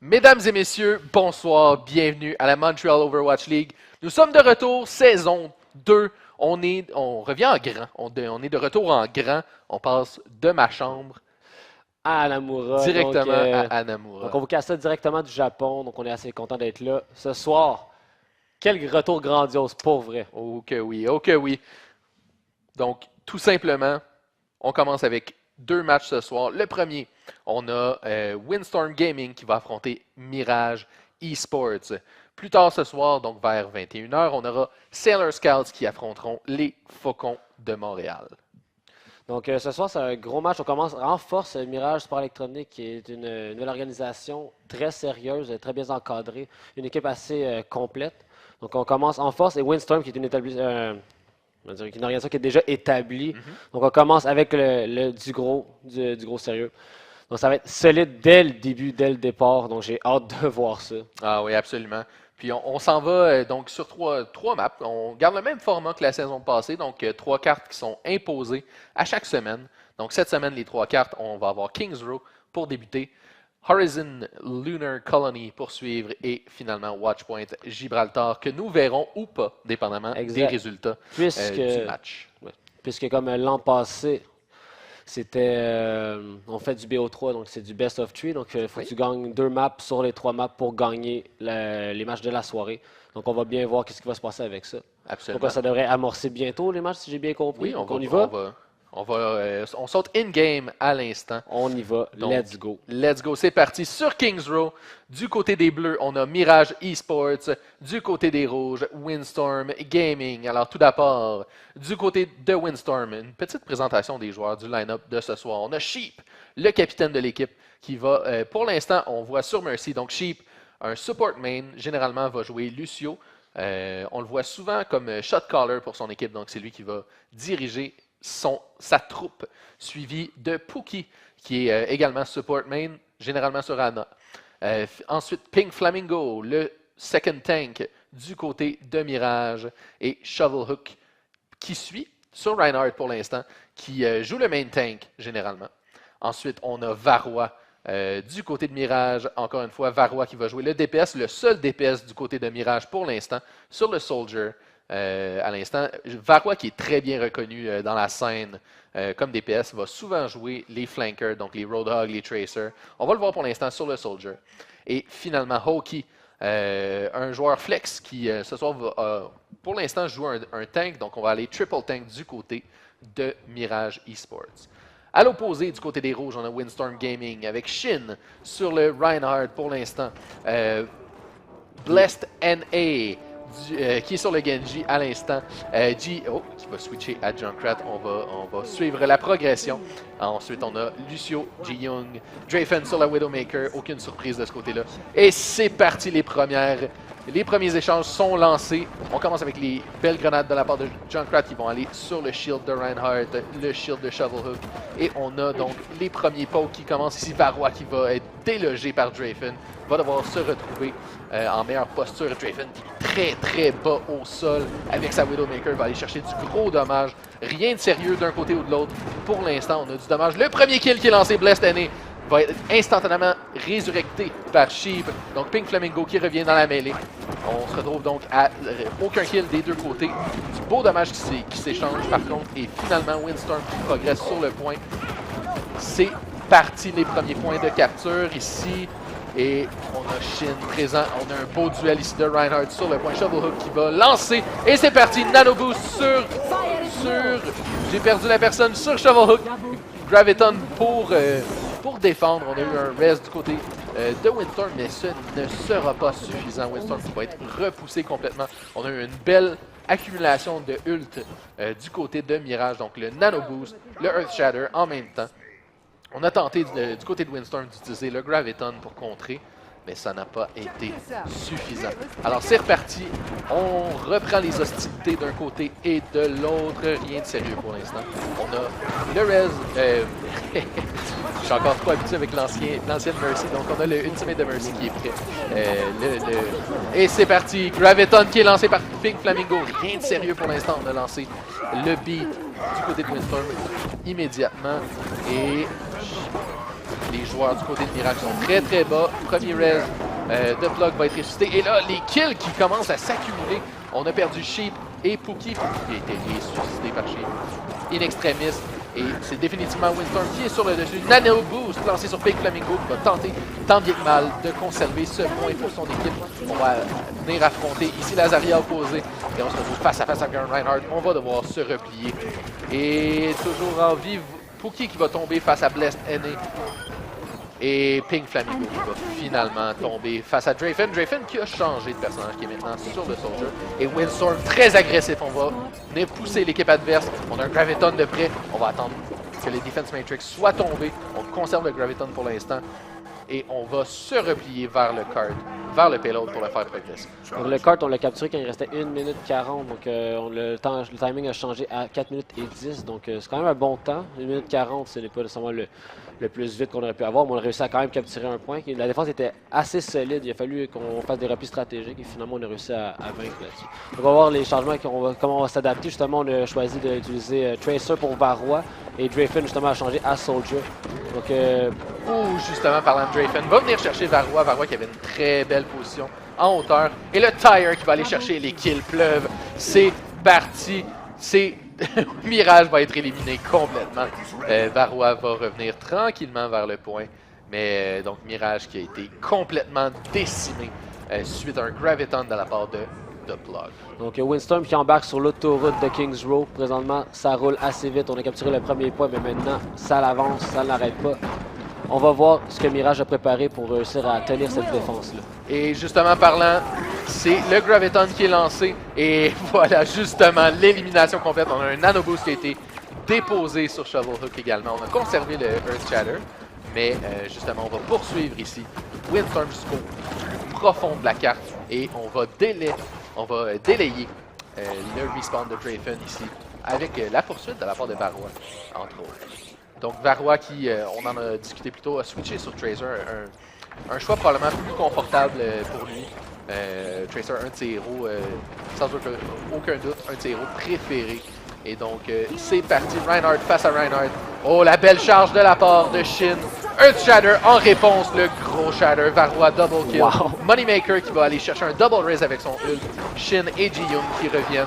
Mesdames et messieurs, bonsoir, bienvenue à la Montreal Overwatch League. Nous sommes de retour, saison 2. On revient en grand, on est de retour en grand. On passe de ma chambre à Hanamura. directement à Hanamura. Donc on vous casse ça directement du Japon, donc on est assez content d'être là. Ce soir, quel retour grandiose, pour vrai. Oh que oui, oh que oui. Donc, tout simplement, on commence avec 2 matchs ce soir. Le premier, on a Windstorm Gaming qui va affronter Mirage Esports. Plus tard ce soir, donc vers 21h, on aura Sailor Scouts qui affronteront les Faucons de Montréal. Donc ce soir, c'est un gros match. On commence en force. Mirage Sport Électronique, qui est une nouvelle organisation très sérieuse, très bien encadrée, une équipe assez complète. Donc on commence en force. Et Windstorm, qui est une organisation qui est déjà établie. Donc on commence avec du gros sérieux. Donc ça va être solide dès le début, dès le départ. Donc j'ai hâte de voir ça. Ah oui, absolument. Puis on s'en va donc sur trois maps. On garde le même format que la saison passée, donc 3 cartes qui sont imposées à chaque semaine. Donc cette semaine, les 3 cartes, on va avoir Kings Row pour débuter, Horizon Lunar Colony pour suivre et finalement Watchpoint Gibraltar que nous verrons ou pas, dépendamment des résultats du match. Puisque comme l'an passé, c'était on fait du BO3, donc c'est du best of 3, donc il faut que tu gagnes 2 maps sur les 3 maps pour gagner les matchs de la soirée. Donc on va bien voir ce qui va se passer avec ça. Absolument. Donc ça devrait amorcer bientôt les matchs, si j'ai bien compris. Oui, on y va. On saute in-game à l'instant. On y va. Donc, let's go. Let's go. C'est parti. Sur Kings Row, du côté des Bleus, on a Mirage Esports. Du côté des Rouges, Windstorm Gaming. Alors, tout d'abord, du côté de Windstorm, une petite présentation des joueurs du line-up de ce soir. On a Sheep, le capitaine de l'équipe, qui va, pour l'instant, on voit sur Mercy. Donc, Sheep, un support main, généralement, va jouer Lucio. On le voit souvent comme shot caller pour son équipe. Donc, c'est lui qui va diriger sa troupe, suivi de Pookie, qui est également support main, généralement sur Ana. Ensuite, Pink Flamingo, le second tank du côté de Mirage, et Shovelhook, qui suit sur Reinhardt pour l'instant, qui joue le main tank, généralement. Ensuite, on a Varroa du côté de Mirage, encore une fois, Varroa qui va jouer le DPS, le seul DPS du côté de Mirage pour l'instant, sur le Soldier. À l'instant, Varroa qui est très bien reconnu dans la scène comme DPS va souvent jouer les flankers, donc les Roadhog, les Tracers. On va le voir pour l'instant sur le Soldier. Et finalement, Hoki, un joueur flex qui ce soir va pour l'instant jouer un tank, donc on va aller triple tank du côté de Mirage Esports. À l'opposé, du côté des Rouges, on a Windstorm Gaming avec Shin sur le Reinhardt pour l'instant. Blessed NA. Qui est sur le Genji à l'instant. Qui va switcher à Junkrat. On va suivre la progression. Ensuite, on a Lucio, Ji-Young, Drafen sur la Widowmaker. Aucune surprise de ce côté-là. Et c'est parti, les premiers échanges sont lancés. On commence avec les belles grenades de la part de Junkrat qui vont aller sur le shield de Reinhardt, le shield de Shovelhook. Et on a donc les premiers pokes qui commencent ici. Varroa qui va être délogé par Drafen. Va devoir se retrouver en meilleure posture. Drafen qui est très très bas au sol avec sa Widowmaker. Va aller chercher du gros dommage. Rien de sérieux d'un côté ou de l'autre. Pour l'instant, on a du dommage. Le premier kill qui est lancé, Blessed NA, va être instantanément résurrecté par Sheep. Donc Pink Flamingo qui revient dans la mêlée. On se retrouve donc à aucun kill des deux côtés. Du beau dommage qui s'échange par contre. Et finalement Windstorm qui progresse sur le point. C'est parti les premiers points de capture ici. Et on a Shin présent. On a un beau duel ici de Reinhardt sur le point. Shovelhook qui va lancer. Et c'est parti. Nano Boost sur... J'ai perdu la personne sur Shovelhook. Graviton pour défendre. On a eu un res du côté de Windstorm, mais ce ne sera pas suffisant. Windstorm qui va être repoussé complètement. On a eu une belle accumulation de ult du côté de Mirage. Donc le Nano Boost, le Earth Shatter en même temps. On a tenté du côté de Windstorm d'utiliser le Graviton pour contrer, mais ça n'a pas été suffisant. Alors c'est reparti, on reprend les hostilités d'un côté et de l'autre, rien de sérieux pour l'instant. On a le res, je suis encore trop habitué avec l'ancienne Mercy, donc on a le ultimate de Mercy qui est prêt. Et c'est parti, Graviton qui est lancé par Pink Flamingo, rien de sérieux pour l'instant, on a lancé le beat du côté de Windstorm immédiatement et Les joueurs du côté de Mirage sont très bas. Premier res de Plug va être ressuscité. Et là, les kills qui commencent à s'accumuler. On a perdu Sheep et Pookie. Pookie a été ressuscité par Sheep. In extremis. Et c'est définitivement Windstorm qui est sur le dessus. Nano Boost lancé sur Pink Flamingo qui va tenter, tant bien que mal, de conserver ce point pour son équipe. On va venir affronter ici Lazaria opposé. Et on se retrouve face à face avec un Reinhardt. On va devoir se replier. Et toujours en vie, Pookie qui va tomber face à Blessed Aîné. Et Pink Flamingo qui va finalement tomber face à Drafen. Drafen qui a changé de personnage, qui est maintenant sur le Soldier. Et Windstorm très agressif. On va venir pousser l'équipe adverse. On a un Graviton de près. On va attendre que les Defense Matrix soient tombés. On conserve le Graviton pour l'instant. Et on va se replier vers le card, vers le payload pour le faire progresser. Donc le cart, on l'a capturé quand il restait 1 minute 40. Donc le timing a changé à 4 minutes et 10. Donc c'est quand même un bon temps. 1 minute 40, ce n'est pas nécessairement le plus vite qu'on aurait pu avoir, mais on a réussi à quand même capturer un point. La défense était assez solide. Il a fallu qu'on fasse des replis stratégiques et finalement on a réussi à vaincre là-dessus. On va voir les changements, comment on va s'adapter. Justement, on a choisi d'utiliser Tracer pour Varroa et Drafen justement a changé à Soldier. Donc, justement, parlant de Drafen, va venir chercher Varroa. Varroa qui avait une très belle position en hauteur. Et le Tire qui va aller chercher les kills pleuvent. C'est parti. C'est Mirage va être éliminé complètement. Varroa va revenir tranquillement vers le point. Mais donc Mirage qui a été complètement décimé suite à un Graviton de la part de Plug. Donc Windstorm qui embarque sur l'autoroute de Kings Row. Présentement, ça roule assez vite. On a capturé le premier point, mais maintenant, ça l'avance, ça ne l'arrête pas. On va voir ce que Mirage a préparé pour réussir à tenir cette défense-là. Et justement parlant, c'est le Graviton qui est lancé. Et voilà, justement, l'élimination complète. On a un Nano Boost qui a été déposé sur Shovel Hook également. On a conservé le Earth Shatter. Mais justement, on va poursuivre ici Windstorm jusqu'au plus profond de la carte. Et on va délayer le respawn de Drafen ici. Avec la poursuite de la part de Varroa, entre autres. Donc Varroa qui, on en a discuté plus tôt, a switché sur Tracer, un choix probablement plus confortable pour lui. Tracer, un de ses héros, sans aucun doute, un de ses héros préférés. Et donc c'est parti, Reinhardt face à Reinhardt. Oh, la belle charge de la part de Shin. Earth Shatter en réponse, le gros Shatter. Varroa double kill. Wow. Moneymaker qui va aller chercher un double raise avec son ult. Shin et Ji-Young qui reviennent.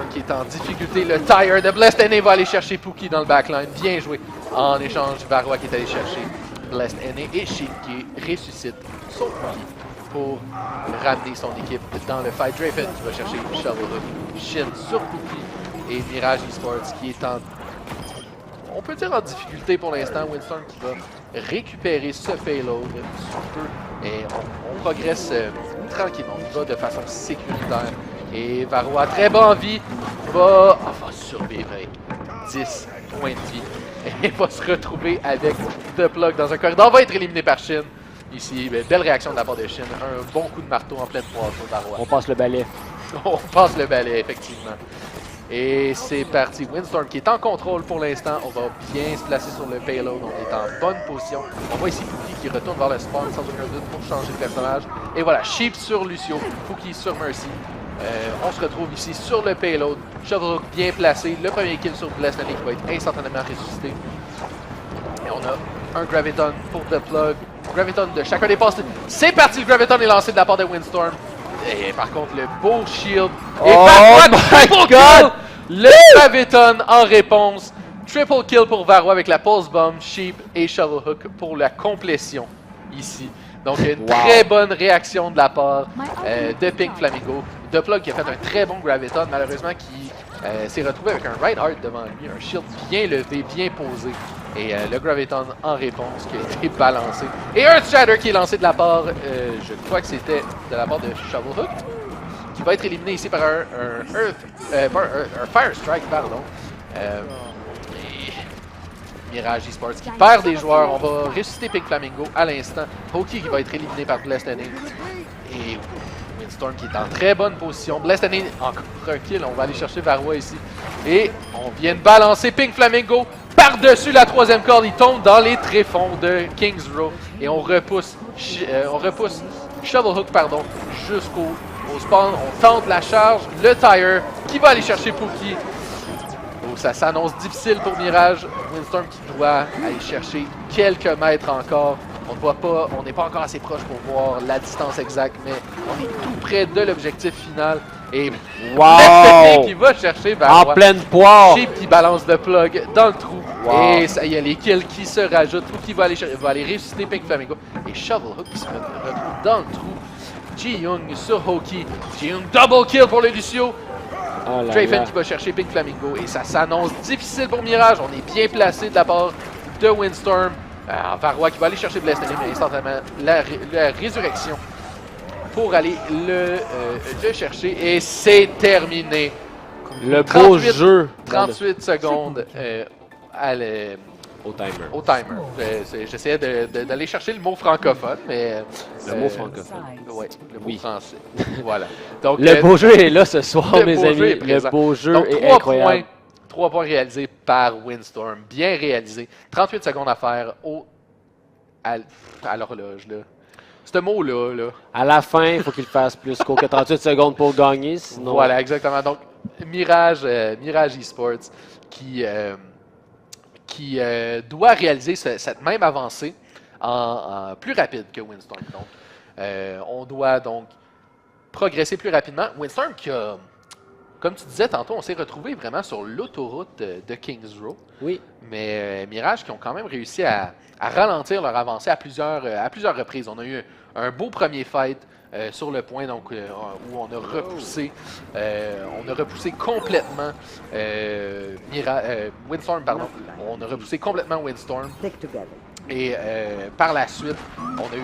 Qui est en difficulté. Le Tire de Blessed Aîné va aller chercher Pookie dans le backline. Bien joué. En échange, Varroa qui est allé chercher Blessed Aîné et Sheep qui ressuscite son Pookie pour ramener son équipe dans le fight. Drafen qui va chercher Shovel Hook. Shin sur Pookie et Mirage Esports qui est on peut dire en difficulté pour l'instant. Windstorm qui va récupérer ce payload sous peu. Et on progresse tranquillement. On va de façon sécuritaire. Et Varroa, très bas en vie, va survivre avec 10 points de vie. Et va se retrouver avec The Plug dans un corridor. Va être éliminé par Shin. Ici, belle réaction de la part de Shin. Un bon coup de marteau en pleine poire pour Varroa. On passe le balai. On passe le balai, effectivement. Et c'est parti. Windstorm qui est en contrôle pour l'instant. On va bien se placer sur le payload. On est en bonne position. On voit ici Pookie qui retourne vers le spawn sans aucun doute pour changer de personnage. Et voilà, Sheep sur Lucio, Pookie sur Mercy. On se retrouve ici sur le payload. Shovel Hook bien placé. Le premier kill sur Blessed Aîné qui va être instantanément ressuscité. Et on a un Graviton pour The Plug. Graviton de chacun des passes. C'est parti, le Graviton est lancé de la part de Windstorm. Et par contre, le beau shield. Et my God! Le Graviton en réponse. Triple kill pour Varroa avec la Pulse Bomb, Sheep et Shovel Hook pour la complétion ici. Donc une très bonne réaction de la part de Pink Flamingo. The Plug qui a fait un très bon Graviton, malheureusement qui s'est retrouvé avec un Reinhardt devant lui, un shield bien levé, bien posé. Et le Graviton en réponse qui a été balancé. Et Earth Shatter qui est lancé de la part, je crois que c'était de la part de Shovel Hook, qui va être éliminé ici par un Fire Strike, pardon. Mirage Esports qui perd des joueurs. On va ressusciter Pink Flamingo à l'instant. Pookie qui va être éliminé par Blessed Aîné. Et Windstorm qui est en très bonne position. Blessed Aîné encore un kill. On va aller chercher Varroa ici. Et on vient de balancer Pink Flamingo par-dessus la troisième corde. Il tombe dans les tréfonds de Kings Row. Et on repousse Shovel Hook jusqu'au spawn. On tente la charge. Le Tire qui va aller chercher Pookie. ça s'annonce difficile pour Mirage. Windstorm qui doit aller chercher quelques mètres encore. On n'est pas encore assez proche pour voir la distance exacte, mais on est tout près de l'objectif final. Et Wow! qui va chercher En pleine poire! Sheep qui balance le plug dans le trou. Wow. Et il y a les kills qui se rajoutent. Ou qui va aller ressusciter Pink Flamingo. Et Shovelhook qui se retrouve dans le trou. Ji-Young sur Hoki. Ji-Young double kill pour le Lucio. Oh là Drafen là. qui va chercher Pink Flamingo. Et ça s'annonce difficile pour Mirage. On est bien placé de la part de Windstorm. Varroa qui va aller chercher Blessed mais instantanément la résurrection pour aller le chercher. Et c'est terminé. Le beau jeu. 38 secondes Au timer. au timer. J'essayais d'aller chercher le mot francophone, mais... Le mot francophone. Oui, le mot Oui. français. Voilà. Donc, Le beau jeu est là ce soir, le mes beau jeu amis. est présent. Le beau jeu donc, est 3 incroyable. points. 3 points réalisés par Windstorm. Bien réalisé. 38 secondes à faire à l'horloge. Ce mot-là. Là. À la fin, il faut qu'il fasse plus que 38 secondes pour gagner. Sinon... Voilà, exactement. Donc, Mirage Esports qui doit réaliser cette même avancée en plus rapide que Windstorm. Donc, on doit donc progresser plus rapidement. Windstorm qui a, comme tu disais tantôt, on s'est retrouvé vraiment sur l'autoroute de Kings Row. Oui. Mais Mirage qui ont quand même réussi à ralentir leur avancée à plusieurs reprises. On a eu un beau premier fight sur le point, donc où on a repoussé complètement Windstorm, pardon. On a repoussé complètement Windstorm. Et par la suite, on a eu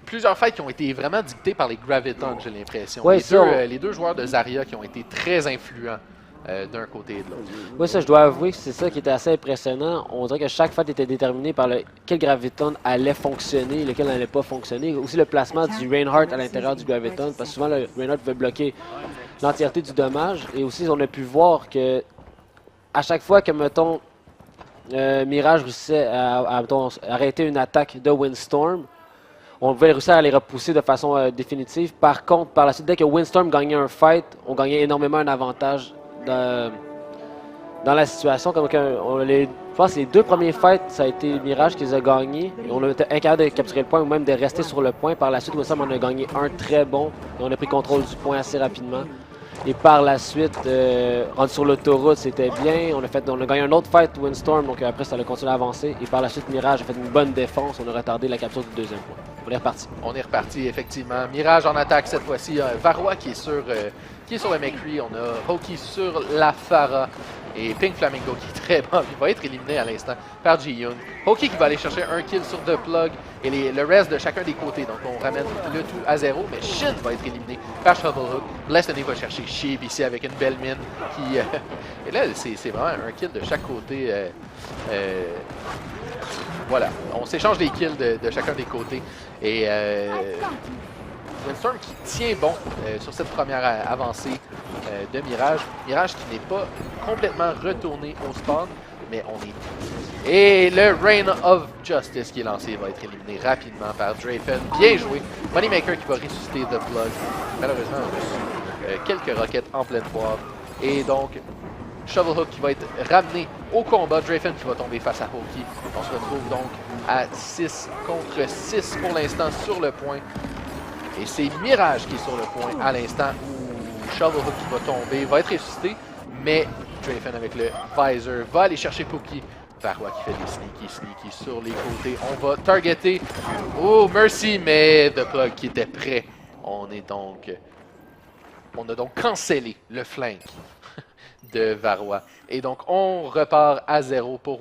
plusieurs fights qui ont été vraiment dictés par les Gravitons, j'ai l'impression. Ouais, les deux joueurs de Zarya qui ont été très influents d'un côté et de l'autre. Oui, ça, je dois avouer que c'est ça qui était assez impressionnant. On dirait que chaque fight était déterminé par quel Graviton allait fonctionner, lequel n'allait pas fonctionner. Aussi le placement du Reinhardt à l'intérieur du Graviton, parce que souvent le Reinhardt veut bloquer l'entièreté du dommage. Et aussi, on a pu voir que à chaque fois que, mettons, Mirage réussissait à arrêter une attaque de Windstorm, on pouvait réussir à les repousser de façon définitive. Par contre, par la suite, dès que Windstorm gagnait un fight, on gagnait énormément un avantage dans la situation. Comme je pense que les 2 premiers fights, ça a été Mirage qui les a gagnés. Et on a été incapable de capturer le point ou même de rester sur le point. Par la suite, Windstorm en a gagné un très bon. Et on a pris contrôle du point assez rapidement. Et par la suite, rendu sur l'autoroute, c'était bien. On a gagné un autre fight, Windstorm, donc après ça a continué à avancer. Et par la suite, Mirage a fait une bonne défense. On a retardé la capture du 2e point. On est reparti. On est reparti, effectivement. Mirage en attaque cette fois-ci. Varroa qui est sur le McCree. On a Hoki sur la Pharah. Et Pink Flamingo qui est très bon. Il va être éliminé à l'instant par Ji-Young. Hoki qui va aller chercher un kill sur The Plug. Et le reste de chacun des côtés. Donc on ramène le tout à 0. Mais Shin va être éliminé par Shovelhook. Blessed va chercher Sheep ici avec une belle mine. Et là, c'est vraiment un kill de chaque côté. Voilà, on s'échange les kills de chacun des côtés. Et Windstorm qui tient bon sur cette première avancée de Mirage. Mirage qui n'est pas complètement retourné au spawn, mais on est... Et le Reign of Justice qui est lancé va être éliminé rapidement par Drafen. Bien joué. Moneymaker qui va ressusciter The Plug. Malheureusement, on a reçu quelques roquettes en pleine poire. Et donc, Shovelhook qui va être ramené au combat. Drafen qui va tomber face à Hoki. On se retrouve donc à 6 contre 6 pour l'instant sur le point. Et c'est Mirage qui est sur le point à l'instant où Shovelhook qui va tomber, va être ressuscité. Mais Drafen avec le visor va aller chercher Pookie. Varroa qui fait des sneaky sur les côtés. On va targeter. Oh, Mercy, mais The Plug qui était prêt. On a donc cancellé le flank de Varroa. Et donc, on repart à 0 pour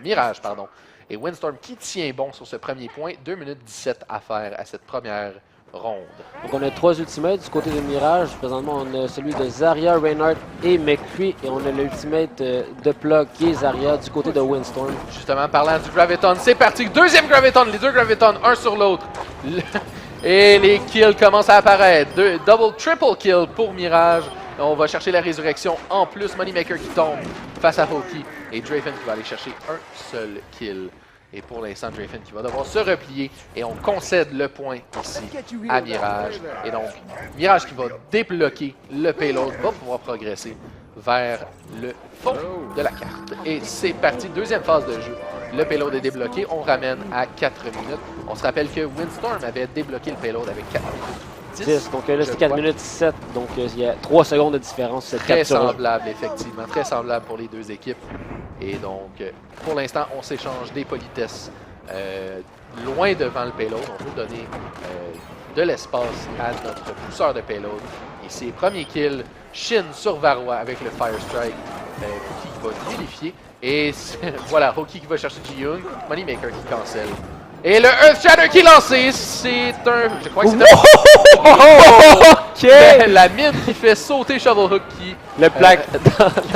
Mirage, pardon. Et Windstorm qui tient bon sur ce premier point. 2 minutes 17 à faire à cette première ronde. Donc on a 3 ultimates du côté de Mirage. Présentement, on a celui de Zarya, Reinhardt et McCree. Et on a l'ultimate de Plug qui est Zarya du côté de Windstorm. Justement, parlant du Graviton, c'est parti. Deuxième Graviton, les deux Gravitons, un sur l'autre. Et les kills commencent à apparaître. Triple kill pour Mirage. On va chercher la résurrection. En plus, Moneymaker qui tombe face à Hoki. Et Drafen qui va aller chercher un seul kill. Et pour l'instant, Drafen qui va devoir se replier. Et on concède le point ici à Mirage. Et donc, Mirage qui va débloquer le payload, va pouvoir progresser. vers le fond de la carte. Et c'est parti, deuxième phase de jeu. Le payload est débloqué, on ramène à 4 minutes. On se rappelle que Windstorm avait débloqué le payload avec 4 minutes 10. Donc là, c'est 4 minutes 17, donc il y a 3 secondes de différence. Très semblable, effectivement, très semblable pour les deux équipes. Et donc, pour l'instant, on s'échange des politesses loin devant le payload. On veut donner de l'espace à notre pousseur de payload. Et c'est premier kill, Shin sur Varroa avec le Fire Strike, qui va nullifier. Et voilà, Hoki qui va chercher Ji-Young, Moneymaker qui cancelle. Et le Earth Shatter qui est lancé, c'est un... Je crois que c'est un... La mine qui fait sauter Shovelhook qui... Le plaque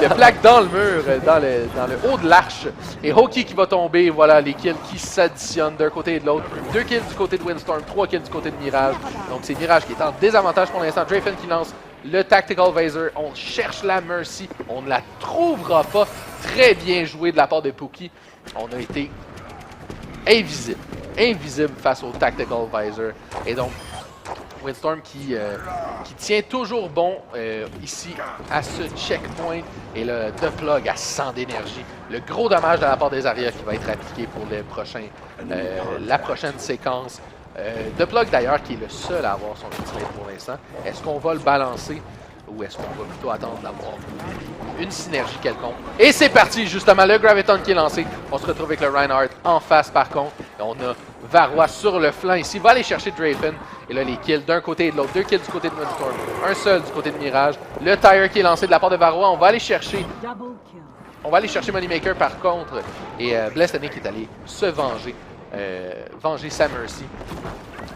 le plaque dans le mur, dans le haut de l'arche. Et Hoki qui va tomber, voilà, les kills qui s'additionnent d'un côté et de l'autre. 2 kills du côté de Windstorm, 3 kills du côté de Mirage. Donc c'est Mirage qui est en désavantage pour l'instant. Drafen qui lance le Tactical Visor. On cherche la Mercy, on ne la trouvera pas. Très bien joué de la part de Pookie. On a été invisible face au Tactical Visor. Et donc, Windstorm qui tient toujours bon ici à ce checkpoint. Et le Deplug à 100 d'énergie. Le gros dommage de la part des arrières qui va être appliqué pour la prochaine séquence. Deplug d'ailleurs qui est le seul à avoir son ultimate pour l'instant. Est-ce qu'on va le balancer ou est-ce qu'on va plutôt attendre d'avoir une synergie quelconque? Et c'est parti, justement, le Graviton qui est lancé. On se retrouve avec le Reinhardt en face par contre. Et on a Varroa sur le flanc ici. Va aller chercher Drafen. Et là, les kills d'un côté et de l'autre. 2 kills du côté de Windstorm. Un seul du côté de Mirage. Le Tire qui est lancé de la part de Varroa. On va aller chercher Moneymaker par contre. Et Blessed qui est allé se venger. Venger sa Mercy.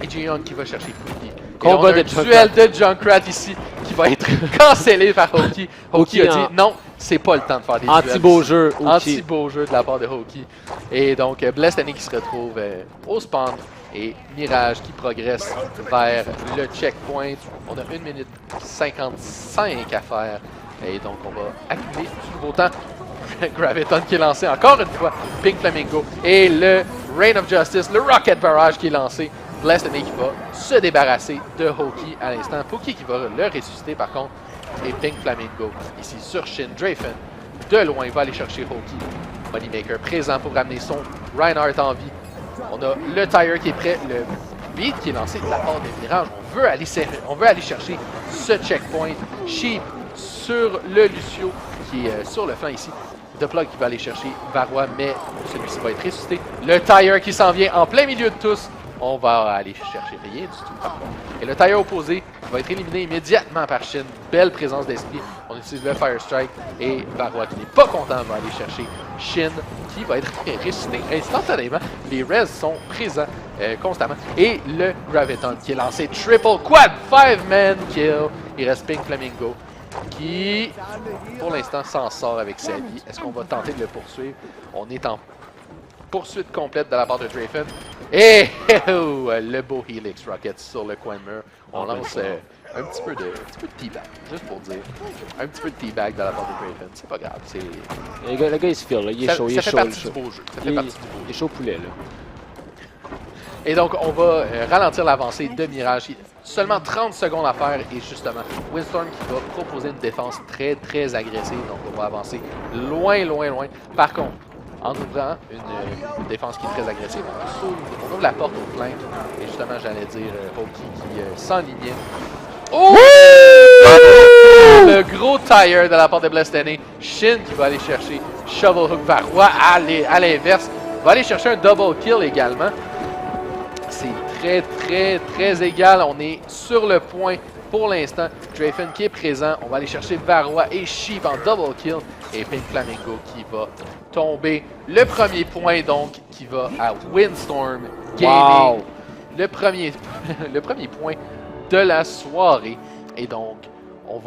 Et Ji-Young qui va chercher Pookie. Combat de duel de Junkrat ici qui va être cancellé par Hoki. Hoki a dit non, c'est pas le temps de faire des anti-beau jeu. Anti-beau jeu de la part de Hoki. Et donc Blessed qui se retrouve au spawn. Et Mirage qui progresse vers le checkpoint. On a 1 minute 55 à faire. Et donc on va accumuler du beau temps. Graviton qui est lancé encore une fois. Pink Flamingo. Et le Rain of Justice, le Rocket Barrage qui est lancé. Blessed qui va se débarrasser de Hoki à l'instant. Pookie qui va le ressusciter par contre. Et Pink Flamingo ici sur Shin. Drafen de loin va aller chercher Hoki. Moneymaker présent pour ramener son Reinhardt en vie. On a le Tire qui est prêt. Le beat qui est lancé de la part de Mirage. On veut aller chercher ce checkpoint. Sheep sur le Lucio qui est sur le flanc ici. Deplug qui va aller chercher Varroa, mais celui-ci va être ressuscité. Le Tire qui s'en vient en plein milieu de tous. On va aller chercher rien du tout. Et le Tire opposé va être éliminé immédiatement par Shin. Belle présence d'esprit. On utilise le Fire Strike. Et Varroa qui n'est pas content va aller chercher Shin qui va être ressuscité instantanément. Les res sont présents constamment. Et le Graviton qui est lancé triple quad 5-man kill. Il reste Pink Flamingo qui, pour l'instant, s'en sort avec sa vie. Est-ce qu'on va tenter de le poursuivre? On est en poursuite complète de la part de Drafen. Et le beau Helix Rocket sur le coin de mur. On lance un petit peu de teabag, juste pour dire. Un petit peu de teabag de la part de Drafen. C'est pas grave. Le gars, il se file, là. Il est chaud, il est chaud. Ça fait partie du beau jeu. Il est chaud poulet, là. Et donc, on va ralentir l'avancée de Mirage. Seulement 30 secondes à faire et justement, Windstorm qui va proposer une défense très, très agressive. Donc, on va avancer loin, loin, loin. Par contre, en ouvrant une défense qui est très agressive, on ouvre la porte au flanc. Et justement, j'allais dire Hoki qui s'enlignait. Oh! Le gros tire de la part de Blessed. Shin qui va aller chercher Shovelhook Varroa à l'inverse. Va aller chercher un double kill également. C'est très, très, très égal. On est sur le point pour l'instant. Drafen qui est présent. On va aller chercher Varroa et Sheep en double kill. Et Pink Flamingo qui va tomber. Le premier point, donc, qui va à Windstorm Gaming. Wow. Le premier point de la soirée. Et donc, on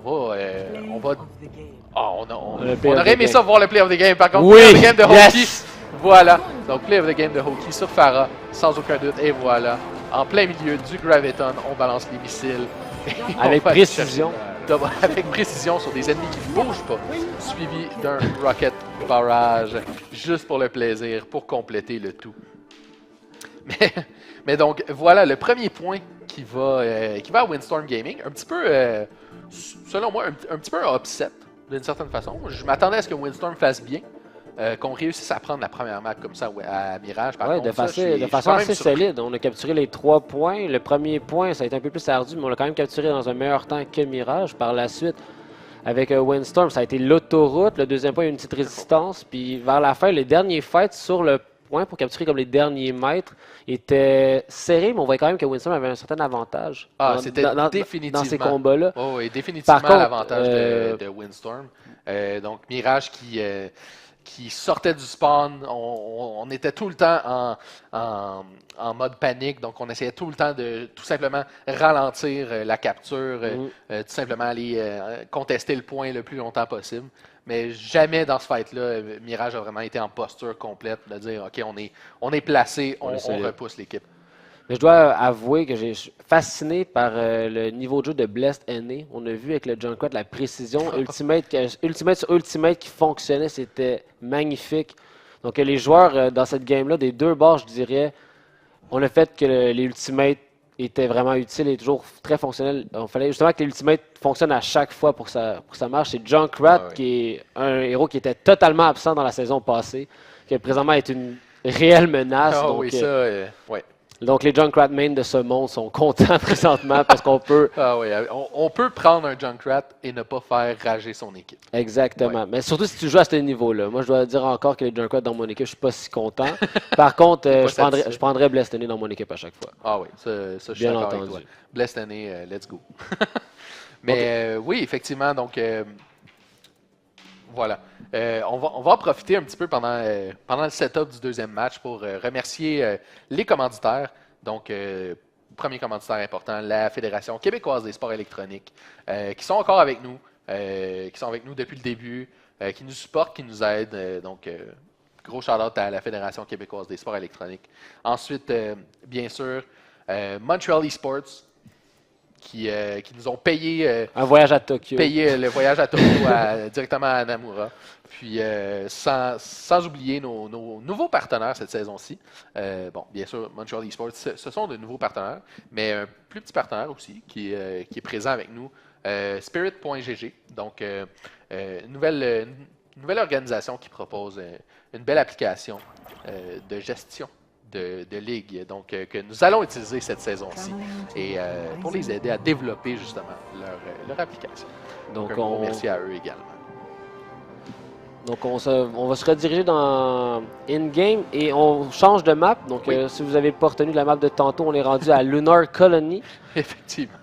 aurait aimé ça voir le play of the game. Par contre, oui, play of the game de Hoki. Yes. Voilà, donc play of the game de Hoki sur Pharah, sans aucun doute, et voilà, en plein milieu du Graviton, on balance les missiles. Avec précision. Avec précision sur des ennemis qui ne bougent pas, suivi d'un Rocket Barrage, juste pour le plaisir, pour compléter le tout. Mais donc, voilà le premier point qui va à Windstorm Gaming. Un petit peu, selon moi, un petit peu un upset, d'une certaine façon. Je m'attendais à ce que Windstorm fasse bien. Qu'on réussisse à prendre la première map comme ça à Mirage. Par contre, de façon assez solide. On a capturé les 3 points. Le premier point, ça a été un peu plus ardu, mais on l'a quand même capturé dans un meilleur temps que Mirage. Par la suite, avec Windstorm, ça a été l'autoroute. Le deuxième point, il y a eu une petite résistance. Puis vers la fin, les derniers fights sur le point pour capturer comme les derniers mètres étaient serrés, mais on voyait quand même que Windstorm avait un certain avantage c'était définitivement dans ces combats-là. Oh, oui, définitivement l'avantage de Windstorm. Donc, Mirage qui sortait du spawn, on était tout le temps en mode panique, donc on essayait tout le temps de tout simplement ralentir la capture, tout simplement aller contester le point le plus longtemps possible. Mais jamais dans ce fight-là, Mirage a vraiment été en posture complète de dire OK, on est placé, on repousse l'équipe. Mais je dois avouer que j'ai fasciné par le niveau de jeu de Blessed NA. On a vu avec le Junkrat la précision, ultimate sur ultimate qui fonctionnait, c'était magnifique. Donc les joueurs dans cette game-là, des deux bords, je dirais, ont le fait que les ultimates étaient vraiment utiles et toujours très fonctionnels. Il fallait justement que les ultimates fonctionnent à chaque fois pour que ça marche. C'est Junkrat qui est un héros qui était totalement absent dans la saison passée, qui présentement est une réelle menace. Donc, oui, ça, ouais. Donc, les Junkrat main de ce monde sont contents présentement parce qu'on peut... on peut prendre un Junkrat et ne pas faire rager son équipe. Exactement. Ouais. Mais surtout si tu joues à ce niveau-là. Moi, je dois dire encore que les Junkrat dans mon équipe, je suis pas si content. Par contre, je prendrais Blessed NA dans mon équipe à chaque fois. Ah oui, ça je suis d'accord avec toi. Blessed NA, let's go. Mais oui, effectivement, donc... voilà. On va en profiter un petit peu pendant le setup du deuxième match pour remercier les commanditaires. Donc, premier commanditaire important, la Fédération québécoise des sports électroniques, qui sont encore avec nous, qui sont avec nous depuis le début, qui nous supportent, qui nous aident. Donc, gros shout-out à la Fédération québécoise des sports électroniques. Ensuite, bien sûr, Montreal Esports, qui nous ont payé un voyage à Tokyo. Payé le voyage à Tokyo directement à Namura. Puis sans oublier nos nouveaux partenaires cette saison-ci. Bon, bien sûr, Montreal Esports, ce sont de nouveaux partenaires, mais un plus petit partenaire aussi qui est présent avec nous, Spirit.gg. Donc, une nouvelle organisation qui propose une belle application de gestion de ligue, donc que nous allons utiliser cette saison-ci et pour les aider à développer justement leur application. Donc un gros merci à eux également. Donc on va se rediriger dans in-game et on change de map. Donc si vous n'avez pas retenu la map de tantôt, on est rendu à Lunar Colony. Effectivement.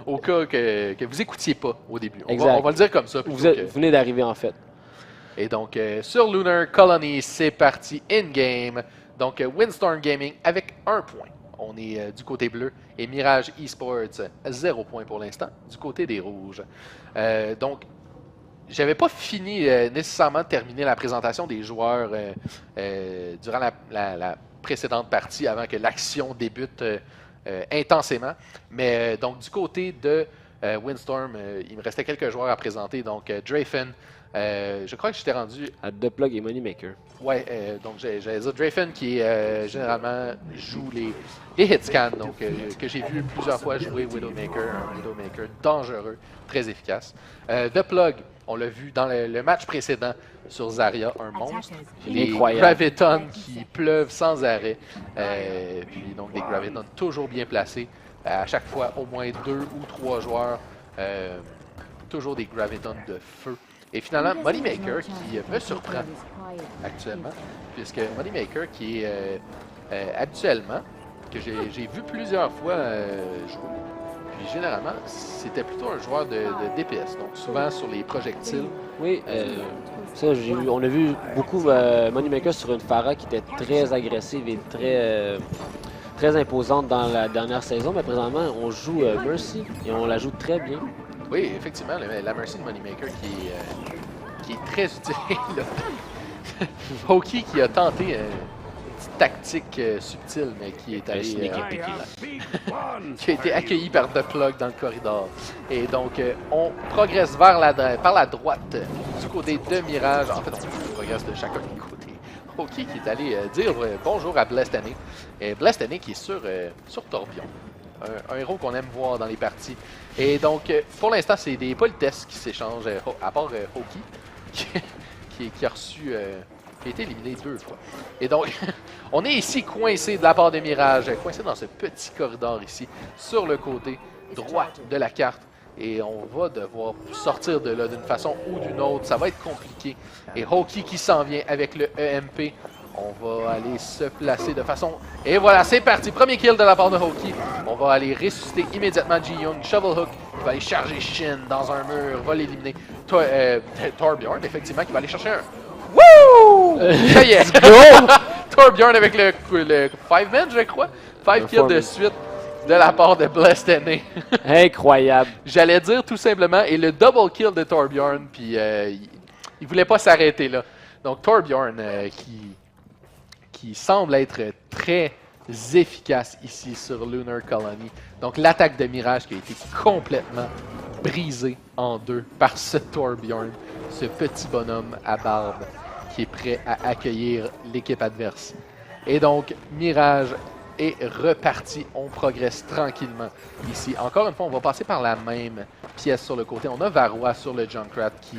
Au cas que vous n'écoutiez pas au début. On va le dire comme ça. Vous venez d'arriver en fait. Et donc sur Lunar Colony, c'est parti in-game. Donc, Windstorm Gaming avec 1 point. On est du côté bleu. Et Mirage Esports, 0 point pour l'instant, du côté des rouges. Donc, j'avais pas fini nécessairement de terminer la présentation des joueurs durant la précédente partie, avant que l'action débute intensément. Mais donc, du côté de Windstorm, il me restait quelques joueurs à présenter. Donc, Drafen. Je crois que j'étais rendu à The Plug et Moneymaker. Ouais, donc j'allais dire Drafen qui généralement joue les hitscans, donc que j'ai vu plusieurs fois jouer Widowmaker, un Widowmaker dangereux, très efficace. The Plug, on l'a vu dans le match précédent sur Zarya, un monstre. Les Gravitons qui pleuvent sans arrêt, puis donc des Gravitons toujours bien placés. À chaque fois, au moins 2 ou 3 joueurs, toujours des Gravitons de feu. Et finalement, Moneymaker qui me surprend actuellement, puisque Moneymaker qui est habituellement, que j'ai vu plusieurs fois jouer, puis généralement, c'était plutôt un joueur de DPS, donc souvent sur les projectiles. Oui, ça, on a vu beaucoup Moneymaker sur une Pharah qui était très agressive et très imposante dans la dernière saison, mais présentement, on joue Mercy et on la joue très bien. Oui, effectivement, la Mercy de Moneymaker qui est très utile. Hoki qui a tenté une petite tactique subtile, mais qui est allé, qui a été accueilli par The Plug dans le corridor. Et donc, on progresse par la droite du côté de Mirage. En fait, on progresse de chacun des côtés. Hoki qui est allé dire bonjour à Blestany. Et Blestany qui est sur Torbjorn. Un héros qu'on aime voir dans les parties. Et donc, pour l'instant, c'est des politesses qui s'échangent, à part Hoki, qui a reçu... qui a été éliminé 2 fois. Et donc, on est ici coincé de la part de Mirage, coincé dans ce petit corridor ici, sur le côté droit de la carte. Et on va devoir sortir de là d'une façon ou d'une autre. Ça va être compliqué. Et Hoki qui s'en vient avec le EMP. On va aller se placer de façon... Et voilà, c'est parti. Premier kill de la part de Hoki. On va aller ressusciter immédiatement Ji-Young. Shovel Hook qui va aller charger Shin dans un mur. Va l'éliminer. Torbjorn, effectivement, qui va aller chercher un... Wouh! Ça y est! Torbjorn avec le 5-man, je crois. 5 kills de suite de la part de Blestany. Incroyable. J'allais dire tout simplement, et le double kill de Torbjorn, puis il voulait pas s'arrêter là. Donc Torbjorn qui semble être très efficace ici sur Lunar Colony. Donc l'attaque de Mirage qui a été complètement brisée en deux par ce Torbjorn, ce petit bonhomme à barbe qui est prêt à accueillir l'équipe adverse. Et donc Mirage est reparti. On progresse tranquillement ici. Encore une fois, on va passer par la même pièce sur le côté. On a Varroa sur le Junkrat qui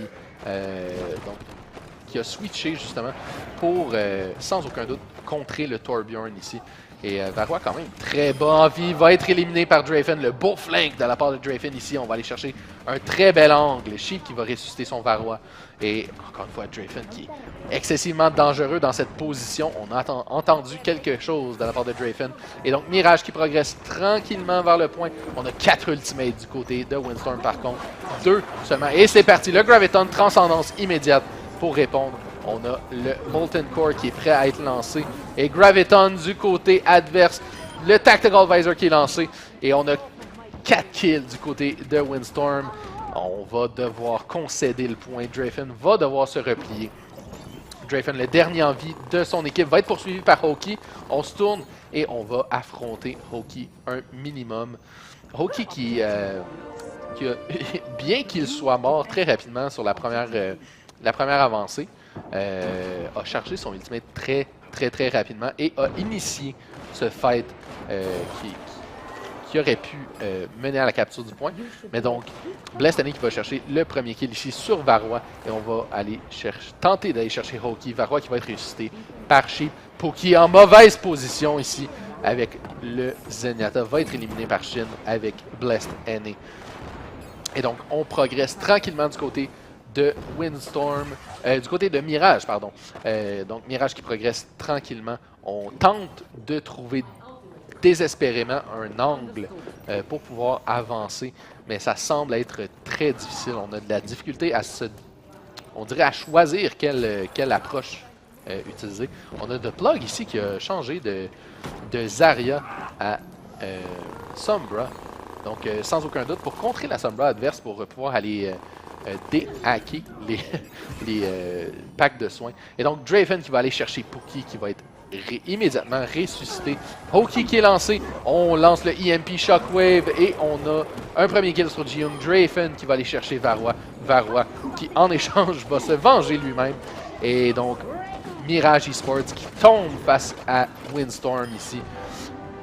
a switché justement pour, sans aucun doute, contrer le Torbjorn ici. Et Varroa quand même très bas en vie, va être éliminé par Drafen. Le beau flank de la part de Drafen ici. On va aller chercher un très bel angle. Sheep qui va ressusciter son Varroa. Et encore une fois, Drafen qui est excessivement dangereux dans cette position. On a entendu quelque chose de la part de Drafen. Et donc Mirage qui progresse tranquillement vers le point. On a 4 ultimates du côté de Windstorm par contre. 2 seulement. Et c'est parti. Le Graviton, transcendance immédiate pour répondre. On a le Molten Core qui est prêt à être lancé. Et Graviton du côté adverse. Le Tactical Visor qui est lancé. Et on a 4 kills du côté de Windstorm. On va devoir concéder le point. Drafen va devoir se replier. Drafen, le dernier en vie de son équipe, va être poursuivi par Hoki. On se tourne et on va affronter Hoki un minimum. Hoki qui a, bien qu'il soit mort très rapidement sur la première avancée, a chargé son ultimate très rapidement et a initié ce fight qui aurait pu mener à la capture du point. Mais donc, Blestany qui va chercher le premier kill ici sur Varroa et on va aller tenter d'aller chercher Hoki. Varroa qui va être ressuscité par Sheep. Poki en mauvaise position ici avec le Zenyatta va être éliminé par Shin avec Blestany. Et donc, on progresse tranquillement du côté de Windstorm, du côté de Mirage, pardon. Donc, Mirage qui progresse tranquillement. On tente de trouver désespérément un angle pour pouvoir avancer, mais ça semble être très difficile. On a de la difficulté à à choisir quelle approche utiliser. On a The Plug ici qui a changé de Zarya à Sombra. Donc, sans aucun doute, pour contrer la Sombra adverse, pour pouvoir aller déhacker les packs de soins. Et donc, Draven qui va aller chercher Pookie, qui va être immédiatement ressuscité. Hoki qui est lancé. On lance le EMP Shockwave et on a un premier kill sur Ji-Young. Drafen qui va aller chercher Varroa. Varroa qui, en échange, va se venger lui-même. Et donc, Mirage Esports qui tombe face à Windstorm ici.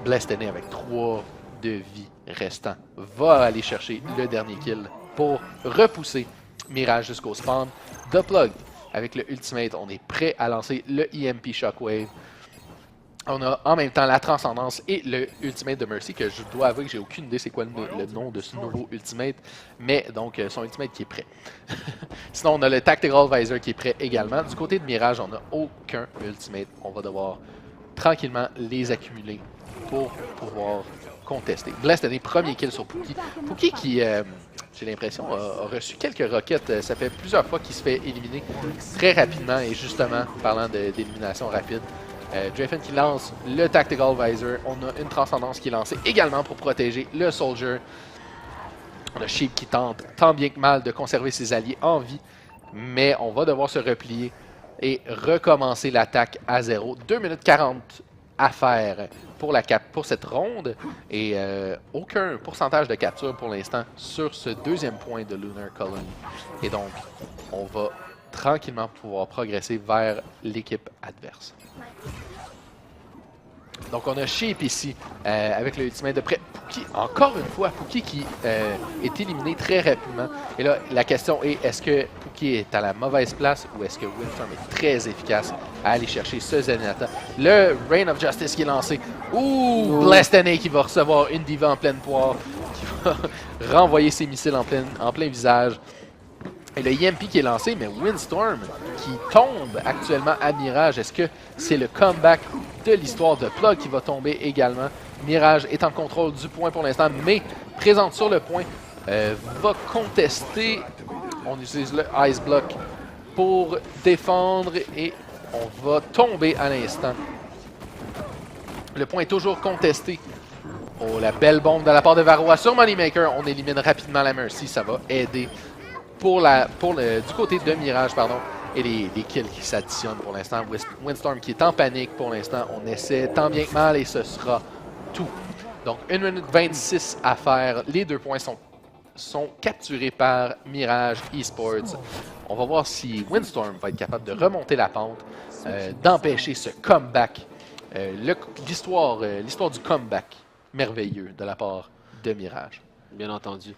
Blestany avec 3 de vie restants va aller chercher le dernier kill pour repousser Mirage jusqu'au spawn. The Plug avec le ultimate, on est prêt à lancer le EMP Shockwave. On a en même temps la transcendance et le ultimate de Mercy, que je dois avouer que j'ai aucune idée c'est quoi le nom de ce nouveau ultimate, mais donc son ultimate qui est prêt. Sinon, on a le Tactical Visor qui est prêt également. Du côté de Mirage, on n'a aucun ultimate. On va devoir tranquillement les accumuler pour pouvoir contester. Blestany, premier kill sur Pookie. Pookie qui, j'ai l'impression, a reçu quelques roquettes. Ça fait plusieurs fois qu'il se fait éliminer très rapidement. Et justement, parlant d'élimination rapide, Drafen qui lance le Tactical Visor. On a une transcendance qui est lancée également pour protéger le Soldier. On a Sheep qui tente, tant bien que mal, de conserver ses alliés en vie. Mais on va devoir se replier et recommencer l'attaque à 0. 2 minutes 40 à faire pour cette ronde et aucun pourcentage de capture pour l'instant sur ce deuxième point de Lunar Colony. Et donc, on va tranquillement pouvoir progresser vers l'équipe adverse. Donc on a Shape ici avec le ultimate de près. Pookie, encore une fois, Pookie qui est éliminé très rapidement. Et là, la question est que Pookie est à la mauvaise place ou est-ce que Windstorm est très efficace à aller chercher ce Zenyatta? Le Reign of Justice qui est lancé. Ouh! Blastene qui va recevoir une diva en pleine poire, qui va renvoyer ses missiles en plein visage. Et le EMP qui est lancé, mais Windstorm qui tombe actuellement à Mirage. Est-ce que c'est le comeback de l'histoire de Plug qui va tomber également? Mirage est en contrôle du point pour l'instant, mais présente sur le point, va contester. On utilise le Ice Block pour défendre et on va tomber à l'instant. Le point est toujours contesté. Oh, la belle bombe de la part de Varroa sur Moneymaker. On élimine rapidement la Mercy, ça va aider. Du côté de Mirage, pardon, et les kills qui s'additionnent pour l'instant. Windstorm qui est en panique pour l'instant. On essaie tant bien que mal et ce sera tout. Donc 1 minute 26 à faire. Les 2 points sont capturés par Mirage Esports. On va voir si Windstorm va être capable de remonter la pente, d'empêcher ce comeback. L'histoire du comeback merveilleux de la part de Mirage. Bien entendu.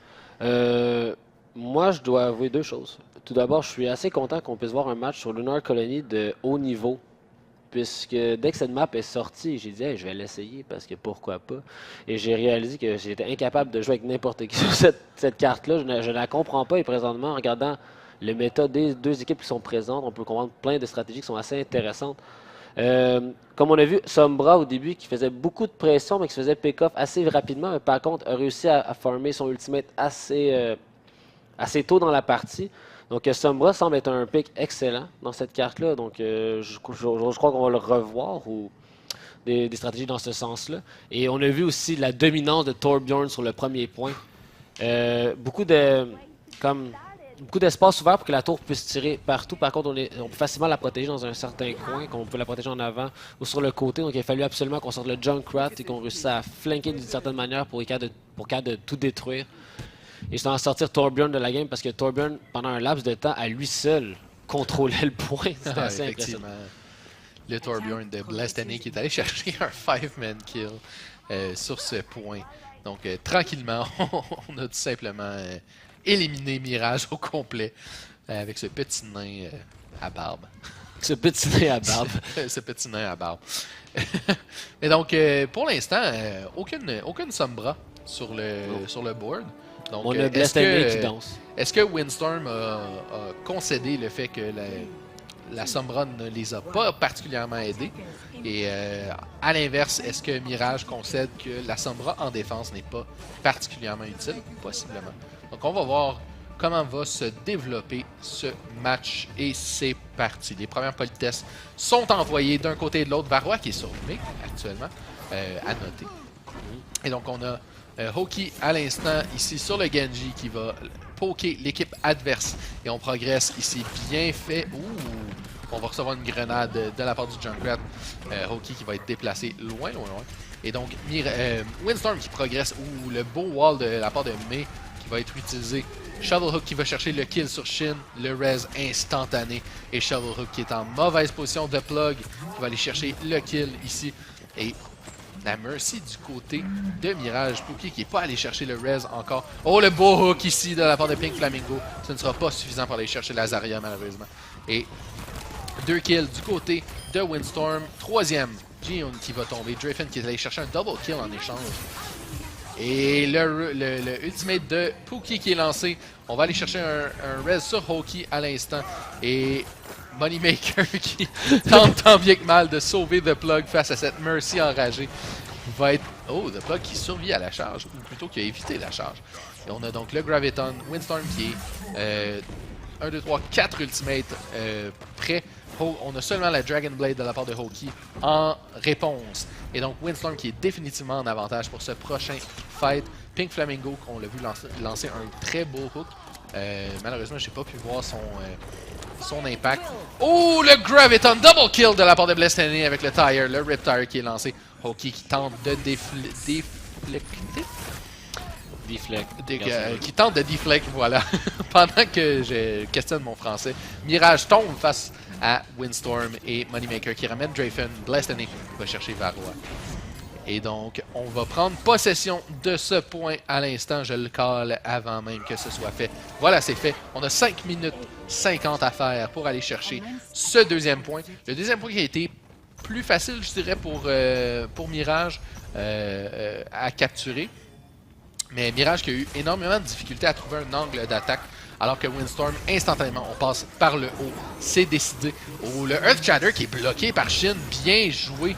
Moi, je dois avouer 2 choses. Tout d'abord, je suis assez content qu'on puisse voir un match sur Lunar Colony de haut niveau. Puisque dès que cette map est sortie, j'ai dit hey, je vais l'essayer parce que pourquoi pas. Et j'ai réalisé que j'étais incapable de jouer avec n'importe qui sur cette carte-là. Je ne la comprends pas et présentement, en regardant le méta des 2 équipes qui sont présentes, on peut comprendre plein de stratégies qui sont assez intéressantes. Comme on a vu, Sombra au début qui faisait beaucoup de pression mais qui se faisait pick-off assez rapidement. Mais par contre, a réussi à farmer son ultimate assez tôt dans la partie. Donc Sombra semble être un pick excellent dans cette carte-là. Donc je crois qu'on va le revoir ou des stratégies dans ce sens-là. Et on a vu aussi la dominance de Torbjorn sur le premier point. Beaucoup d'espace ouvert pour que la tour puisse tirer partout. Par contre, on peut facilement la protéger dans un certain coin, qu'on peut la protéger en avant ou sur le côté. Donc il a fallu absolument qu'on sorte le Junkrat et qu'on réussisse à flanquer d'une certaine manière pour de tout détruire. Et c'est en sortir Torbjorn de la game parce que Torbjorn, pendant un laps de temps, à lui seul, contrôlait le point. C'était assez impressionnant. Le Torbjorn de Blastene qui est allé chercher un 5-man kill sur ce point. Donc, tranquillement, on a tout simplement éliminé Mirage au complet avec ce petit nain à barbe. Ce petit nain à barbe. Ce petit nain à barbe. Et donc, pour l'instant, aucune Sombra sur le board. Donc, on a Blastene qui danse. Est-ce que Windstorm a concédé le fait que la Sombra ne les a pas particulièrement aidés? Et à l'inverse, est-ce que Mirage concède que la Sombra en défense n'est pas particulièrement utile? Possiblement. Donc on va voir comment va se développer ce match et c'est parti. Les premières politesses sont envoyées d'un côté et de l'autre. Varroa qui est sur Mick actuellement, à noter. Et donc on a Hoki à l'instant ici sur le Genji qui va poker l'équipe adverse. Et on progresse ici. Bien fait. Ouh! On va recevoir une grenade de la part du Junkrat. Hoki qui va être déplacé loin. Et donc Windstorm qui progresse. Ouh! Le beau wall de la part de Mei qui va être utilisé. Shovelhook qui va chercher le kill sur Shin. Le res instantané. Et Shovelhook qui est en mauvaise position de plug. Qui va aller chercher le kill ici. Et la Mercy du côté de Mirage. Pookie qui n'est pas allé chercher le res encore. Oh, le beau hook ici de la part de Pink Flamingo. Ce ne sera pas suffisant pour aller chercher Lazaria malheureusement. Et 2 kills du côté de Windstorm. 3e, Jiyoung qui va tomber. Drafen qui est allé chercher un double kill en échange. Et le ultimate de Pookie qui est lancé. On va aller chercher un res sur Hoki à l'instant. Et Moneymaker qui tente tant bien que mal de sauver The Plug face à cette Mercy enragée. Va être... Oh, The Plug qui survit à la charge, ou plutôt qui a évité la charge. Et on a donc le Graviton, Windstorm qui est 1, 2, 3, 4 ultimates prêts. On a seulement la Dragon Blade de la part de Hoki en réponse. Et donc Windstorm qui est définitivement en avantage pour ce prochain fight. Pink Flamingo, on l'a vu lancer un très beau hook. Malheureusement, je n'ai pas pu voir son impact. Oh, le Graviton, double kill de la part de Blastene avec le Tire, le Rip Tire qui est lancé. Hoki qui tente de déflecter. Deflect. Qui tente de deflect, voilà. Pendant que je questionne mon français, Mirage tombe face à Windstorm et Moneymaker qui ramène Drafen. Blastony va chercher Varroa. Et donc, on va prendre possession de ce point à l'instant. Je le cale avant même que ce soit fait. Voilà, c'est fait. On a 5 minutes 50 à faire pour aller chercher ce deuxième point. Le deuxième point qui a été plus facile, je dirais, pour Mirage à capturer. Mais Mirage qui a eu énormément de difficultés à trouver un angle d'attaque. Alors que Windstorm, instantanément, on passe par le haut. C'est décidé. Oh, le Earthshatter qui est bloqué par Shin. Bien joué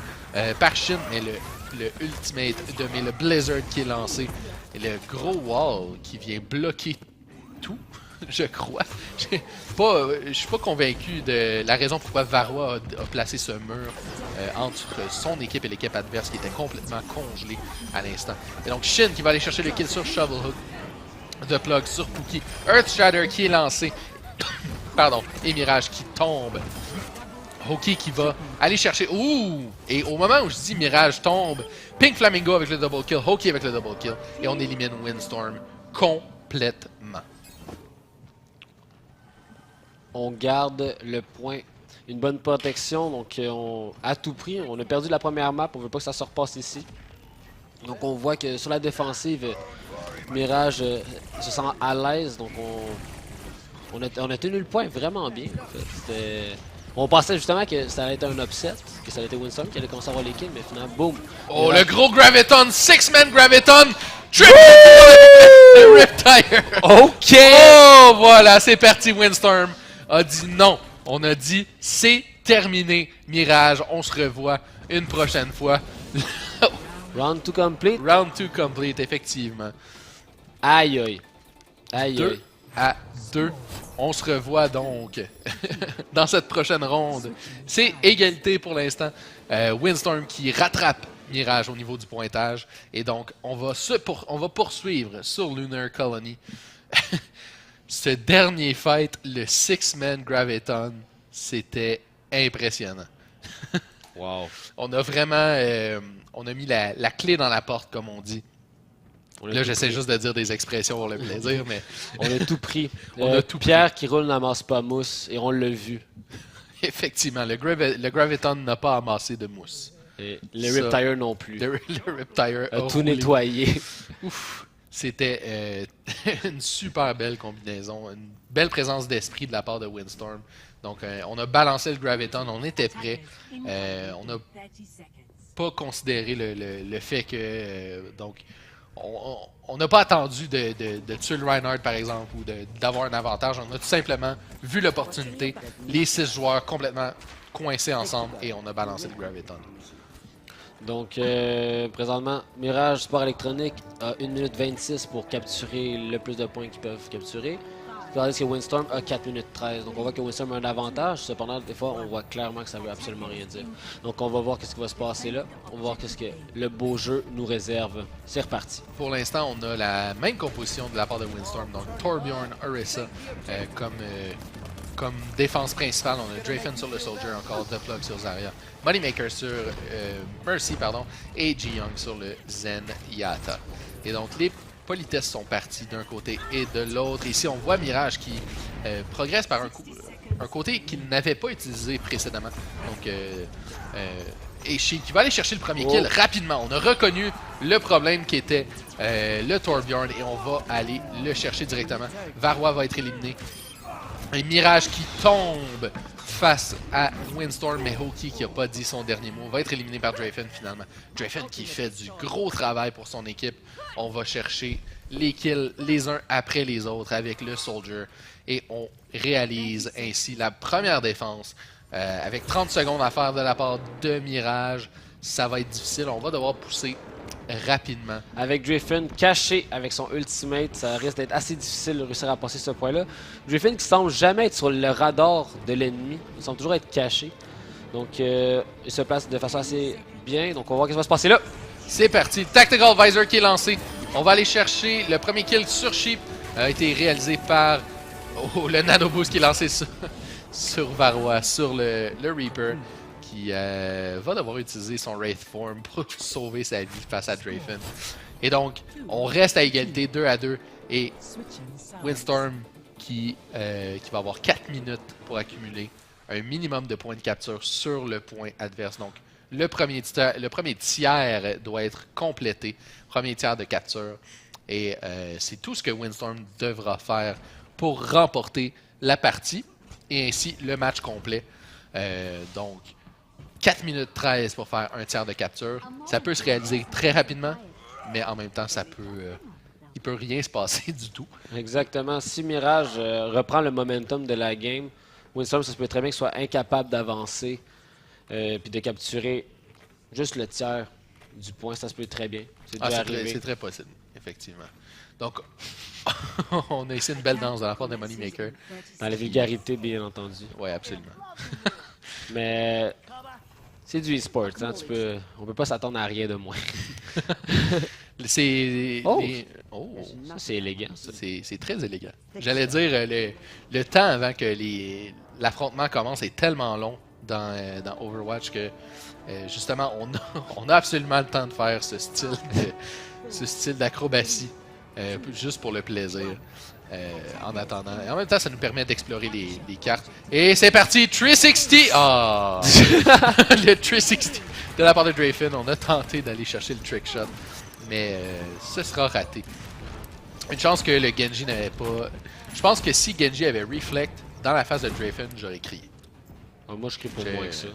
par Shin. Mais le ultimate mais le Blizzard qui est lancé. Et le gros wall qui vient bloquer tout, je crois. Je suis pas convaincu de la raison pourquoi Varroa a placé ce mur entre son équipe et l'équipe adverse qui était complètement congelée à l'instant. Et donc Shin qui va aller chercher le kill sur Shovelhook. De plug sur Pookie. Earthshatter qui est lancé. Pardon. Et Mirage qui tombe. Hoki qui va aller chercher... Ouh! Et au moment où je dis Mirage tombe, Pink Flamingo avec le double kill, Hoki avec le double kill, et on élimine Windstorm complètement. On garde le point. Une bonne protection, donc à tout prix. On a perdu la première map, on veut pas que ça se repasse ici. Donc on voit que sur la défensive, Mirage se sent à l'aise, donc on a tenu le point vraiment bien. En fait. On pensait justement que ça allait être un upset, que ça allait être Windstorm qui allait commencer à avoir les kills, mais finalement, boum! Oh, le gros Graviton! 6-man Graviton! Riptire! OK! Oh, voilà, c'est parti. Windstorm a dit non. On a dit, c'est terminé, Mirage. On se revoit une prochaine fois. Round 2 complete. Round 2 complete, effectivement. Aïe aïe. Aïe 2 aïe. à 2. On se revoit donc dans cette prochaine ronde. C'est égalité pour l'instant. Windstorm qui rattrape Mirage au niveau du pointage. Et donc, on va poursuivre sur Lunar Colony. Ce dernier fight, le 6-man Graviton, c'était impressionnant. Wow. On a vraiment on a mis la clé dans la porte, comme on dit. Là, j'essaie juste de dire des expressions pour le plaisir, mais... On a tout pris. On a tout Pierre qui roule n'amasse pas mousse, et on l'a vu. Effectivement, le Graviton n'a pas amassé de mousse. Et le Riptire non plus. Le Riptire a tout nettoyé. Ouf, c'était une super belle combinaison, une belle présence d'esprit de la part de Windstorm. Donc, on a balancé le Graviton, on était prêt. On n'a pas considéré le fait que... donc, on n'a pas attendu de tuer le Reinhardt, par exemple, ou d'avoir un avantage. On a tout simplement vu l'opportunité, les 6 joueurs complètement coincés ensemble, et on a balancé le Graviton. Donc, présentement, Mirage Sport Électronique a 1 minute 26 pour capturer le plus de points qu'ils peuvent capturer. Tandis que Windstorm a 4 minutes 13. Donc on voit que Windstorm a un avantage. Cependant, des fois, on voit clairement que ça veut absolument rien dire. Donc on va voir ce qui va se passer là. On va voir ce que le beau jeu nous réserve. C'est reparti. Pour l'instant, on a la même composition de la part de Windstorm. Donc Torbjorn, Orisa comme défense principale. On a Drafen sur le Soldier, encore Deplug sur Zarya. Moneymaker sur Mercy, pardon. Et Ji-Young sur le Zenyatta. Et donc les politesses sont partis d'un côté et de l'autre. Ici, on voit Mirage qui progresse par un côté qu'il n'avait pas utilisé précédemment. Donc, et Shi qui va aller chercher le premier kill rapidement. On a reconnu le problème qui était le Torbjorn et on va aller le chercher directement. Varroa va être éliminé. Un Mirage qui tombe face à Windstorm, mais Hoki qui n'a pas dit son dernier mot va être éliminé par Drafen finalement. Drafen qui fait du gros travail pour son équipe. On va chercher les kills les uns après les autres avec le Soldier et on réalise ainsi la première défense avec 30 secondes à faire de la part de Mirage. Ça va être difficile, on va devoir pousser rapidement. Avec Drafen caché avec son ultimate, ça risque d'être assez difficile de réussir à passer ce point-là. Drafen qui semble jamais être sur le radar de l'ennemi, il semble toujours être caché. Donc il se place de façon assez bien, donc on va voir ce qui va se passer là. C'est parti, Tactical Visor qui est lancé. On va aller chercher le premier kill sur Sheep. A été réalisé par le Nano Boost qui est lancé sur Varroa, sur le Reaper. qui va devoir utiliser son Wraith Form pour sauver sa vie face à Drafen. Et donc, on reste à égalité 2 à 2. Et Windstorm qui va avoir 4 minutes pour accumuler un minimum de points de capture sur le point adverse. Donc, le premier tiers doit être complété. Premier tiers de capture. Et c'est tout ce que Windstorm devra faire pour remporter la partie. Et ainsi, le match complet. Donc, 4 minutes 13 pour faire un tiers de capture. Ça peut se réaliser très rapidement, mais en même temps, il peut rien se passer du tout. Exactement. Si Mirage reprend le momentum de la game, Windstorm, ça se peut très bien qu'il soit incapable d'avancer puis de capturer juste le tiers du point. Ça se peut très bien. C'est déjà arrivé. C'est très possible, effectivement. Donc, on a ici une belle danse de la part de Moneymaker. Dans la vulgarité, bien entendu. Oui, absolument. Mais c'est du e-sport. Hein? On peut pas s'attendre à rien de moins. C'est... Ça, c'est élégant. Ça. C'est très élégant. J'allais dire, le temps avant que l'affrontement commence est tellement long dans Overwatch que, justement, on a absolument le temps de faire ce style d'acrobatie, juste pour le plaisir. En attendant. Et en même temps, ça nous permet d'explorer les cartes. Et c'est parti! 360! Ah! Le 360 de la part de Drafen. On a tenté d'aller chercher le trick shot, mais ce sera raté. Une chance que le Genji n'avait pas... Je pense que si Genji avait Reflect dans la face de Drafen, j'aurais crié. Moi, je crie pour moins que ça.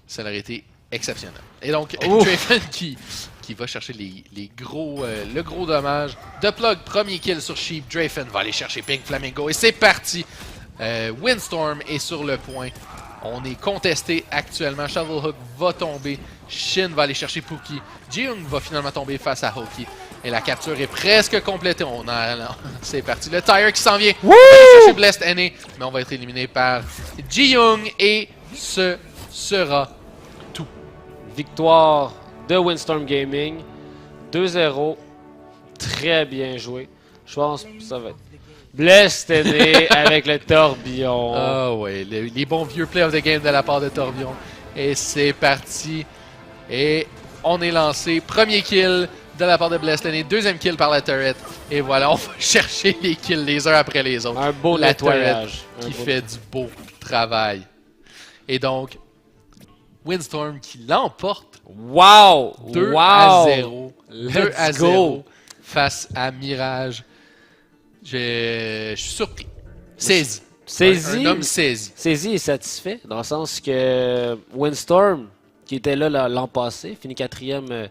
Ça aurait été exceptionnel. Et donc, Drafen qui va chercher le gros dommage. De plug, premier kill sur Sheep. Drafen va aller chercher Pink Flamingo. Et c'est parti! Windstorm est sur le point. On est contesté actuellement. Shovelhook va tomber. Shin va aller chercher Pookie. Jiyoung va finalement tomber face à Hoki. Et la capture est presque complétée. C'est parti. Le tire qui s'en vient. On va aller chercher Blessed NA. Mais on va être éliminé par Jiyoung. Et ce sera tout. Victoire de Windstorm Gaming. 2-0. Très bien joué. Je pense que ça va être Blessed NA avec le tourbillon. Ah ouais, les bons vieux play of the game de la part de Tourbillon. Et c'est parti. Et on est lancé. Premier kill de la part de Blessed NA. Deuxième kill par la turret. Et voilà, on va chercher les kills les uns après les autres. Un beau nettoyage. Qui fait du beau travail. Et donc, Windstorm qui l'emporte. Wow! 2 à 0. 2 à 0 face à Mirage. Je suis surpris. Saisi. Un homme saisi. Saisi est satisfait, dans le sens que Windstorm, qui était là l'an passé, finit 4e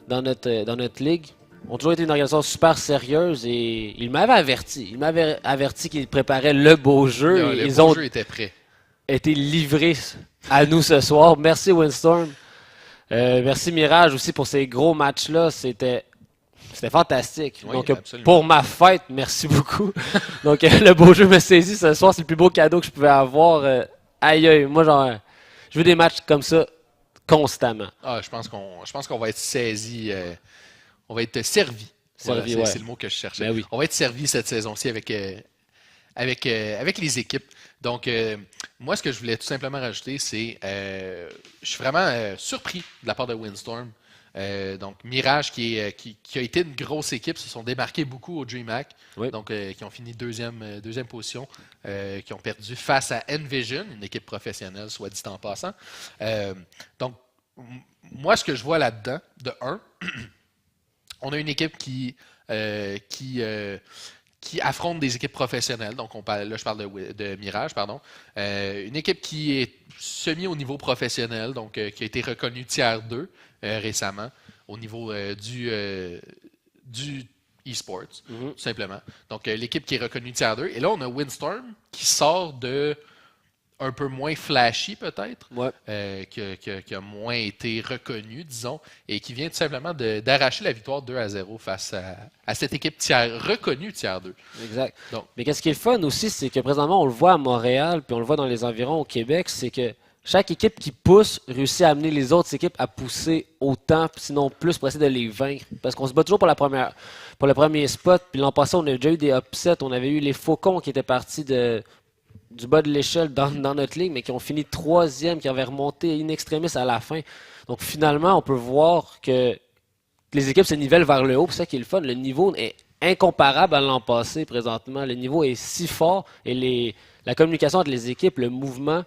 dans notre ligue, ont toujours été une organisation super sérieuse et il m'avait averti. Il m'avait averti qu'ils préparaient le beau jeu. Le beau jeu était prêt. Été livrés à nous ce soir. Merci Windstorm. Merci Mirage aussi pour ces gros matchs-là. C'était fantastique. Oui, donc, absolument. pour ma fête, merci beaucoup. Donc, le beau jeu me saisit ce soir. C'est le plus beau cadeau que je pouvais avoir. Aïe, moi, je veux des matchs comme ça constamment. Ah, je pense qu'on va être saisi. On va être servi. Voilà, c'est le mot que je cherchais. Ben oui. On va être servi cette saison-ci avec les équipes. Donc, moi, ce que je voulais tout simplement rajouter, c'est je suis vraiment surpris de la part de Windstorm. Donc, Mirage, qui a été une grosse équipe, se sont démarqués beaucoup au DreamHack. Oui. Donc, qui ont fini deuxième position, qui ont perdu face à Envision, une équipe professionnelle, soit dit en passant. Donc, moi, ce que je vois là-dedans, de 1, on a une équipe qui affronte des équipes professionnelles. Donc, là, je parle de Mirage, pardon. Une équipe qui est semi au niveau professionnel, donc qui a été reconnue tier 2 récemment au niveau du e-sports, tout simplement. Donc, l'équipe qui est reconnue tier 2. Et là, on a Windstorm qui sort de un peu moins flashy peut-être, qui a moins été reconnu, disons, et qui vient tout simplement d'arracher la victoire 2-0 face à cette équipe reconnue tier 2. Exact. Donc, mais qu'est-ce qui est le fun aussi, c'est que présentement, on le voit à Montréal, puis on le voit dans les environs au Québec, c'est que chaque équipe qui pousse réussit à amener les autres équipes à pousser autant, sinon plus, pour essayer de les vaincre. Parce qu'on se bat toujours pour le premier spot, puis l'an passé, on a déjà eu des upsets, on avait eu les Faucons qui étaient partis de du bas de l'échelle dans notre ligue, mais qui ont fini troisième, qui avaient remonté in extremis à la fin. Donc finalement, on peut voir que les équipes se nivellent vers le haut. C'est ça qui est le fun. Le niveau est incomparable à l'an passé présentement. Le niveau est si fort et la communication entre les équipes, le mouvement,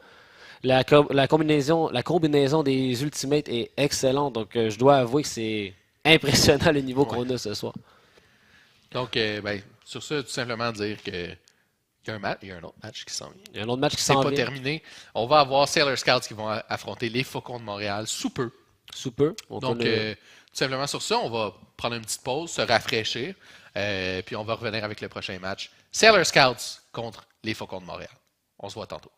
la combinaison des Ultimates est excellente. Donc je dois avouer que c'est impressionnant le niveau qu'on a ce soir. Donc, sur ça, tout simplement dire que il y a un autre match qui s'en vient. Il y a un autre match qui C'est s'en pas vient. terminé. On va avoir Sailor Scouts qui vont affronter les Faucons de Montréal sous peu. Sous peu. Donc, tout simplement sur ça, on va prendre une petite pause, se rafraîchir, puis on va revenir avec le prochain match. Sailor Scouts contre les Faucons de Montréal. On se voit tantôt.